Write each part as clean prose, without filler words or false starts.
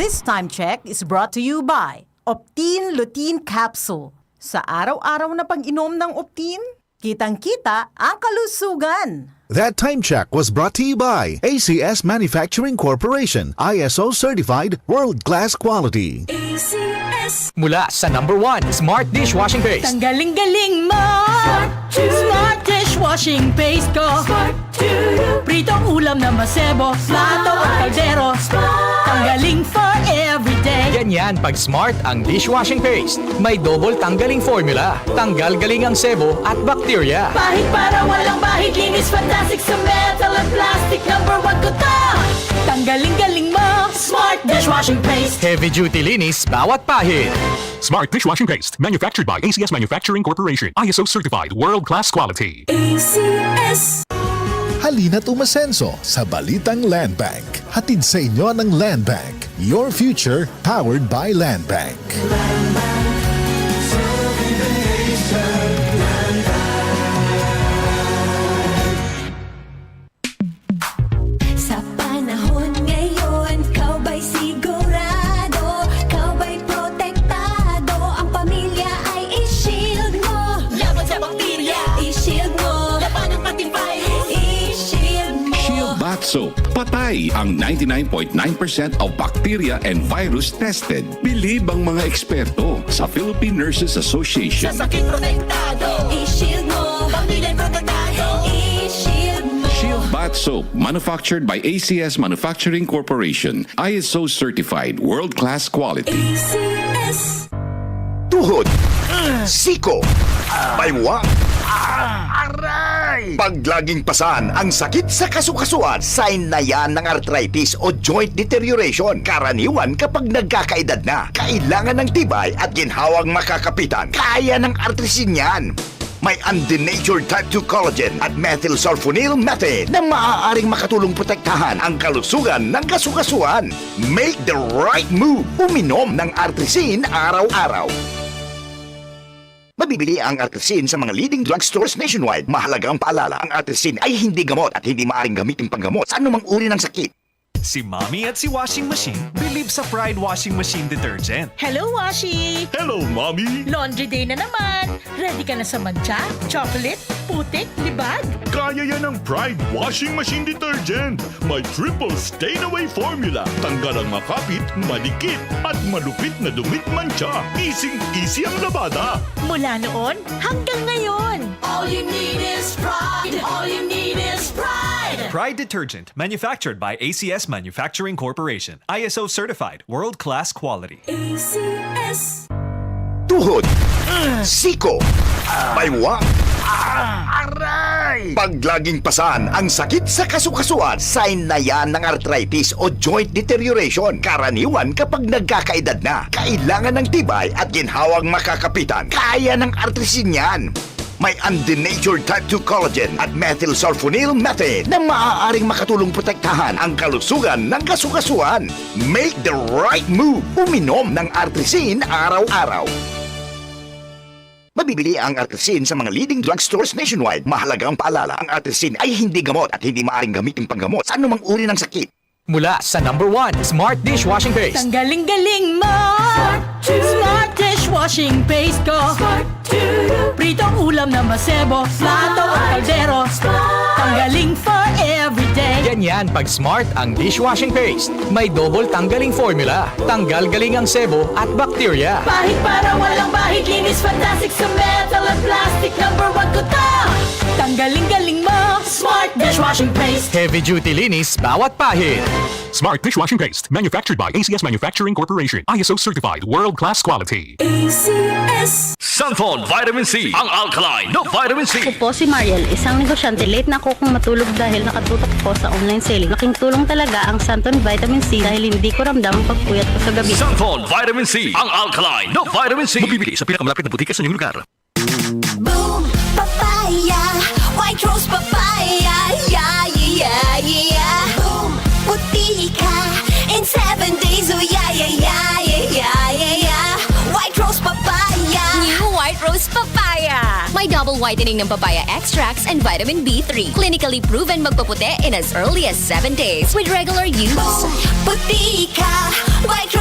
This time check is brought to you by Optin Lutein Capsule. Sa araw-araw na pag-inom ng Optin, kitang-kita ang kalusugan. That time check was brought to you by ACS Manufacturing Corporation, ISO certified, world-class quality. ACS. Mula sa #1 Smart Dishwashing Paste. Tanggaling-galing mo! Smart Dishwashing Paste ko! Pritong ulam na masebo, plato at kaldero. Tanggaling for everyday. Ganyan pag Smart ang dishwashing paste. May double tanggaling formula. Tanggal galing ang sebo at bakterya. Bahid para walang bahid, linis fantastic sa metal at plastic. #1 ko to! Tanggaling-galing mo! Smart Dishwashing Paste. Heavy duty linis bawat pahid. Smart Dishwashing Paste, manufactured by ACS Manufacturing Corporation. ISO certified, world-class quality. ACS. Halina't umasenso sa Balitang Land Bank. Hatid sa inyo ng Land Bank. Your future powered by Land Bank. Sa panahon ngayon, kau ba'y sigurado? Kau ba'y protektado? Ang pamilya ay i-shield mo. Laban sa bakterya, i-shield mo. Laban ng pating virus, i-shield mo. Shield Bath Soap. Patay ang 99.9% of bacteria and virus tested. Believe ang mga eksperto sa Philippine Nurses Association. Sa sakit protektado, i-shield mo. Pamilya protektado, i-shield mo. Shield Bath Soap, manufactured by ACS Manufacturing Corporation. ISO certified, world-class quality. ACS. Tuhod, siko, baywang, aray! Pag laging pasan ang sakit sa kasukasuan, sign na yan ng arthritis o joint deterioration. Karaniwan kapag nagkakaedad na, kailangan ng tibay at ginhawang makakapitan. Kaya ng artrisin yan. May undenatured type 2 collagen at methylsulfonyl methane na maaaring makatulong protektahan ang kalusugan ng kasukasuan. Make the right move. Uminom ng artrisin araw-araw. Mabibili ang artrisin sa mga leading drugstores nationwide. Mahalagang paalala, ang artrisin ay hindi gamot at hindi maaaring gamitin panggamot sa anumang uri ng sakit. Si Mommy at si Washing Machine believe sa Pride Washing Machine Detergent. Hello, Washi! Hello, Mommy! Laundry day na naman! Ready ka na sa mancha, chocolate, putik, libag? Kaya yan ang Pride Washing Machine Detergent. May triple stain-away formula. Tanggal ang makapit, madikit, at malupit na dumit mancha. Easy ang labada. Mula noon hanggang ngayon! All you need is pride. All you need is pride. Pride Detergent, manufactured by ACS Manufacturing Corporation. ISO certified, world-class quality. ACS. Tuhod, siko, baywang, aray! Pag laging pasan ang sakit sa kasukasuan, sign na yan ng arthritis o joint deterioration. Karaniwan kapag nagkakaedad na, kailangan ng tibay at ginhawang makakapitan. Kaya ng artrisin yan. May undenatured type 2 collagen at methylsulfonyl methane na maaaring makatulong protektahan ang kalusugan ng kasukasuan. Make the right move. Uminom ng artrisin araw-araw. Mabibili ang artrisin sa mga leading drugstores nationwide. Mahalagang paalala, ang artrisin ay hindi gamot at hindi maaaring gamitin panggamot sa anumang uri ng sakit. Mula sa #1 Smart Dishwashing Paste. Tanggaling-galing mo! Smart Dishwashing Paste ko! Pritong ulam na masebo, plato at kaldero. Tanggaling for everyday. Ganyan pag Smart ang dishwashing paste. May double tanggaling formula. Tanggal galing ang sebo at bakterya. Bahid para walang bahid, linis fantastic sa metal at plastic. #1 ko to! Tanggaling-galing mo! Smart Dishwashing Paste. Heavy duty linis bawat pahid. Smart Dishwashing Paste, manufactured by ACS Manufacturing Corporation. ISO certified, world-class quality. ACS. Sunflower Vitamin C, ang alkaline no vitamin C. Ako po si Mariel, isang negosyante. Late na ako kung matulog dahil nakatutok ko sa online selling. Laking tulong talaga ang Santon Vitamin C dahil hindi ko ramdam ang pagpuyat ko sa gabi. Sunflower Vitamin C, ang alkaline no vitamin C. Mabibili sa pinakamalapit na butika sa inyong lugar. Boom, papaya. White rose papaya. Yeah, yeah, yeah. Boom, puti ka. In 7 days, oh yeah, yeah, yeah, yeah, yeah, yeah. White rose papaya. New White Rose Papaya. May double whitening ng papaya extracts and vitamin B3. Clinically proven magpaputi in as early as 7 days with regular use. Boom, puti ka. White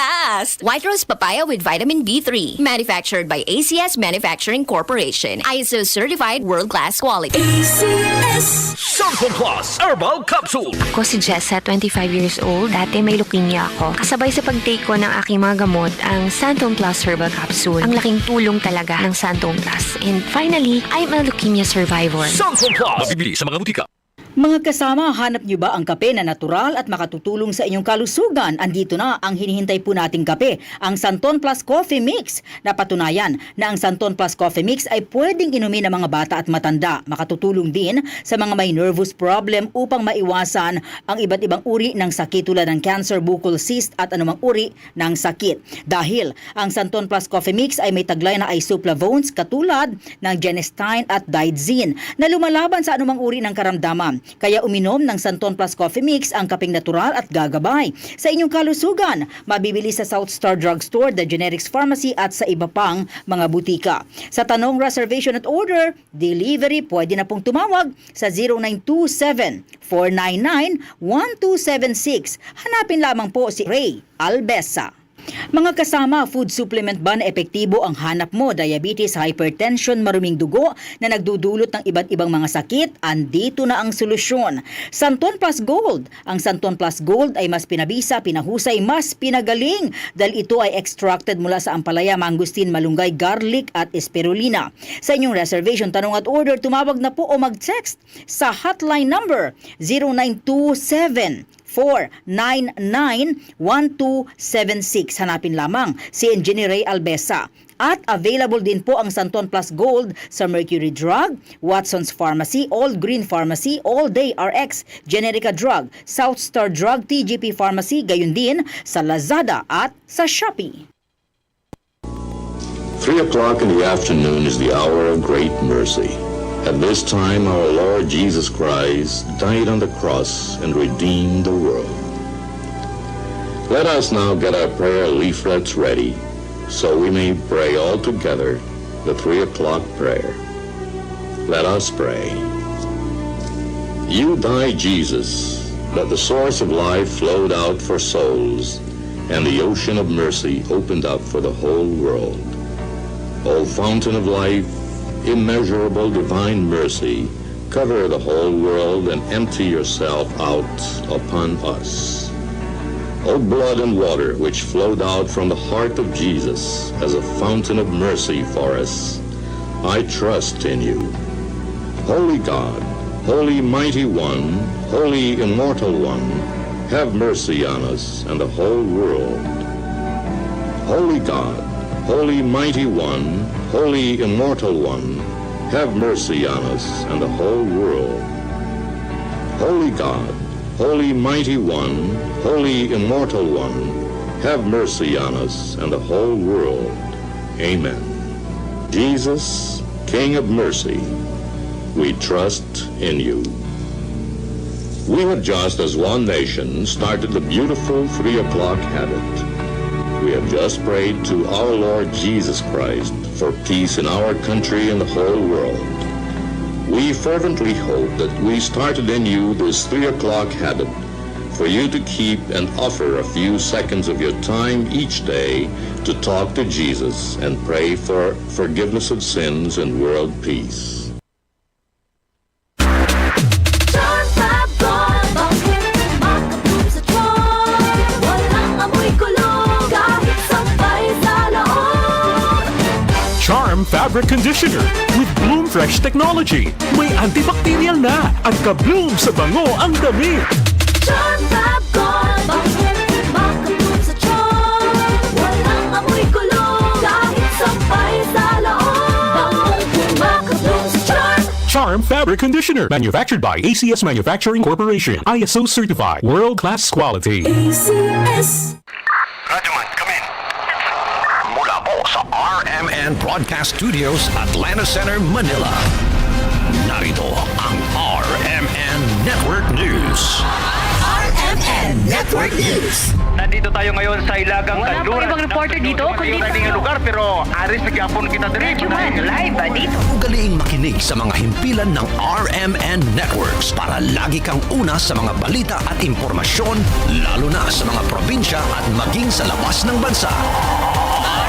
fast! White Rose Papaya with Vitamin B3. Manufactured by ACS Manufacturing Corporation. ISO certified world-class quality. ACS. Santon Plus Herbal Capsule. Ako si Jessa, 25 years old. Dati may leukemia ako. Kasabay sa pag-take ko ng aking mga gamot, ang Santon Plus Herbal Capsule. Ang laking tulong talaga ng Santon Plus. And finally, I'm a leukemia survivor. Santon Plus. Mabibili sa mga butika. Mga kasama, hanap niyo ba ang kape na natural at makatutulong sa inyong kalusugan? Andito na ang hinihintay po nating kape, ang Santon Plus Coffee Mix. Napatunayan na ang Santon Plus Coffee Mix ay pwedeng inumin ng mga bata at matanda. Makatutulong din sa mga may nervous problem upang maiwasan ang iba't ibang uri ng sakit tulad ng cancer, buccal cyst at anumang uri ng sakit. Dahil ang Santon Plus Coffee Mix ay may taglay na isoflavones katulad ng genistein at digoxin na lumalaban sa anumang uri ng karamdaman. Kaya uminom ng Santon Plus Coffee Mix ang kapeng natural at gagabay sa inyong kalusugan. Mabibili sa South Star Drugstore, The Generics Pharmacy at sa iba pang mga butika. Sa tanong, reservation at order, delivery, pwede na pong tumawag sa 0927-499-1276. Hanapin lamang po si Ray Albesa. Mga kasama, food supplement ba na epektibo ang hanap mo? Diabetes, hypertension, maruming dugo na nagdudulot ng iba't ibang mga sakit? Andito na ang solusyon. Santon Plus Gold. Ang Santon Plus Gold ay mas pinabisa, pinahusay, mas pinagaling dahil ito ay extracted mula sa ampalaya, mangustin, malunggay, garlic at spirulina. Sa inyong reservation, tanong at order, tumawag na po o mag-text sa hotline number 0927-499-1276. Hanapin lamang si Engineer Ray Albesa. At available din po ang Santon Plus Gold sa Mercury Drug, Watson's Pharmacy, All Green Pharmacy, All Day RX, Generica Drug, South Star Drug, TGP Pharmacy, gayon din sa Lazada at sa Shopee. 3 o'clock in the afternoon is the hour of great mercy. At this time, our Lord Jesus Christ died on the cross and redeemed the world. Let us now get our prayer leaflets ready, so we may pray all together the 3 o'clock prayer. Let us pray. You died, Jesus, that the source of life flowed out for souls, and the ocean of mercy opened up for the whole world. O fountain of life, immeasurable divine mercy, cover the whole world and empty yourself out upon us. O blood and water which flowed out from the heart of Jesus as a fountain of mercy for us, I trust in you. Holy God, Holy Mighty One, Holy Immortal One, have mercy on us and the whole world. Holy God, Holy Mighty One, Holy Immortal One, have mercy on us and the whole world. Holy God, Holy Mighty One, Holy Immortal One, have mercy on us and the whole world. Amen. Jesus, King of mercy, we trust in you. We have just as one nation started the beautiful 3 o'clock habit. We have just prayed to our Lord Jesus Christ for peace in our country and the whole world. We fervently hope that we started in you this 3 o'clock habit for you to keep and offer a few seconds of your time each day to talk to Jesus and pray for forgiveness of sins and world peace. Charm Fabric Conditioner with Bloom Fresh Technology. May antibacterial na at ka-bloom sa bango ang damit. Charm Fab Gold, bakit makabloom sa charm? Walang amoy kulong, kahit sampay sa loob. Bangong makabloom sa charm. Charm Fabric Conditioner. Manufactured by ACS Manufacturing Corporation. ISO certified. World-class quality. ACS. Radyoman, come in. Mula po sa RMN Broadcast Studios, Atlanta Center, Manila. Narito ang RMN Network News. RMN Network News. News. Nandito tayo ngayon sa Ilagang Wala Kanluran. pa ibang reporter dito, kundi Yung lugar pero aris nagyapon kita diri. live dito. Ugaliing makinig sa mga himpilan ng RMN Networks para lagi kang una sa mga balita at impormasyon, lalo na sa mga probinsya at maging sa labas ng bansa.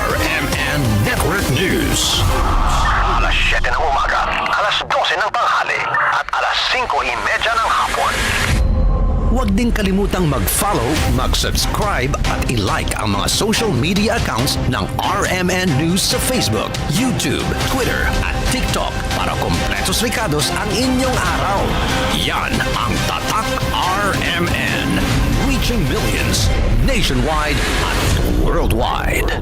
RMN Network News. Alas 7 ng umaga, alas 12 ng tanghali, at alas 5:30 ng hapon. Huwag din kalimutang mag-follow, mag-subscribe at i-like ang mga social media accounts ng RMN News sa Facebook, YouTube, Twitter at TikTok para kompletos rikados ang inyong araw. Yan ang Tatak RMN. Reaching millions nationwide at worldwide.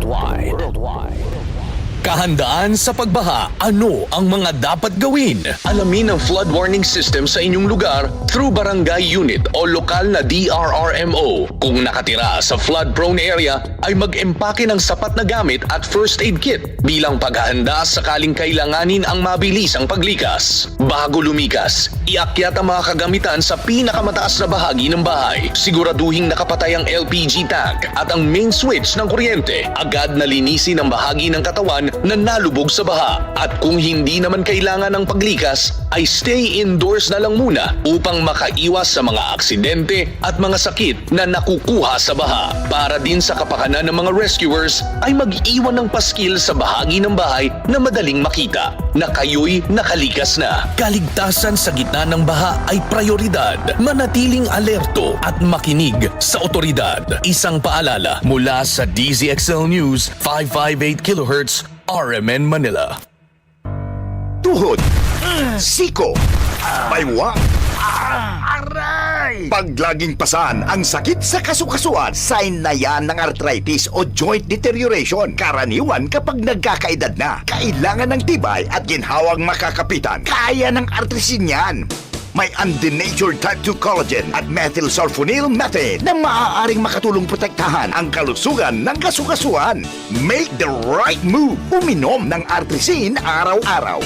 Kahandaan sa pagbaha, ano ang mga dapat gawin? Alamin ang flood warning system sa inyong lugar through barangay unit o lokal na DRRMO. Kung nakatira sa flood-prone area, ay mag-empake ng sapat na gamit at first aid kit bilang paghahanda sakaling kailanganin ang mabilisang paglikas. Bago lumikas, iakyat ang mga kagamitan sa pinakamataas na bahagi ng bahay. Siguraduhing nakapatay ang LPG tank at ang main switch ng kuryente. Agad na linisin ang bahagi ng katawan na nalubog sa baha. At kung hindi naman kailangan ng paglikas, ay stay indoors na lang muna upang makaiwas sa mga aksidente at mga sakit na nakukuha sa baha. Para din sa kapakanan ng mga rescuers, ay mag-iwan ng paskil sa bahagi ng bahay na madaling makita na kayo'y nakalikas na. Kaligtasan sa gitna ng baha ay prioridad. Manatiling alerto at makinig sa otoridad. Isang paalala mula sa DZXL News 558 kHz RMN Manila. Tuhod, siko, baywang, aray! Pag laging pasan ang sakit sa kasukasuan, sign na yan ng arthritis o joint deterioration. Karaniwan kapag nagkakaedad na, kailangan ng tibay at ginhawang makakapitan. Kaya ng artrisin yan. May undenatured type 2 collagen at methylsulfonyl methane na maaaring makatulong protektahan ang kalusugan ng kasukasuan. Make the right move. Uminom ng Artrisin araw-araw.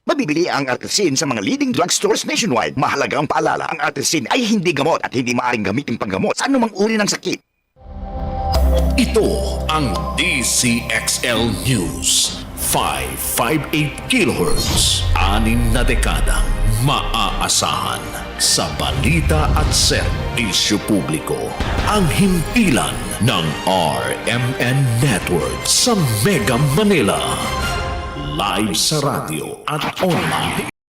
Mabibili ang Artrisin sa mga leading drugstores nationwide. Mahalagang paalala, ang Artrisin ay hindi gamot at hindi maaaring gamitin panggamot sa anumang uri ng sakit. Ito ang DCXL News. 558 kHz. 6 na dekadang maaasahan sa balita at serbisyo publiko. Ang himpilan ng RMN Network sa Mega Manila. Live sa radyo at online.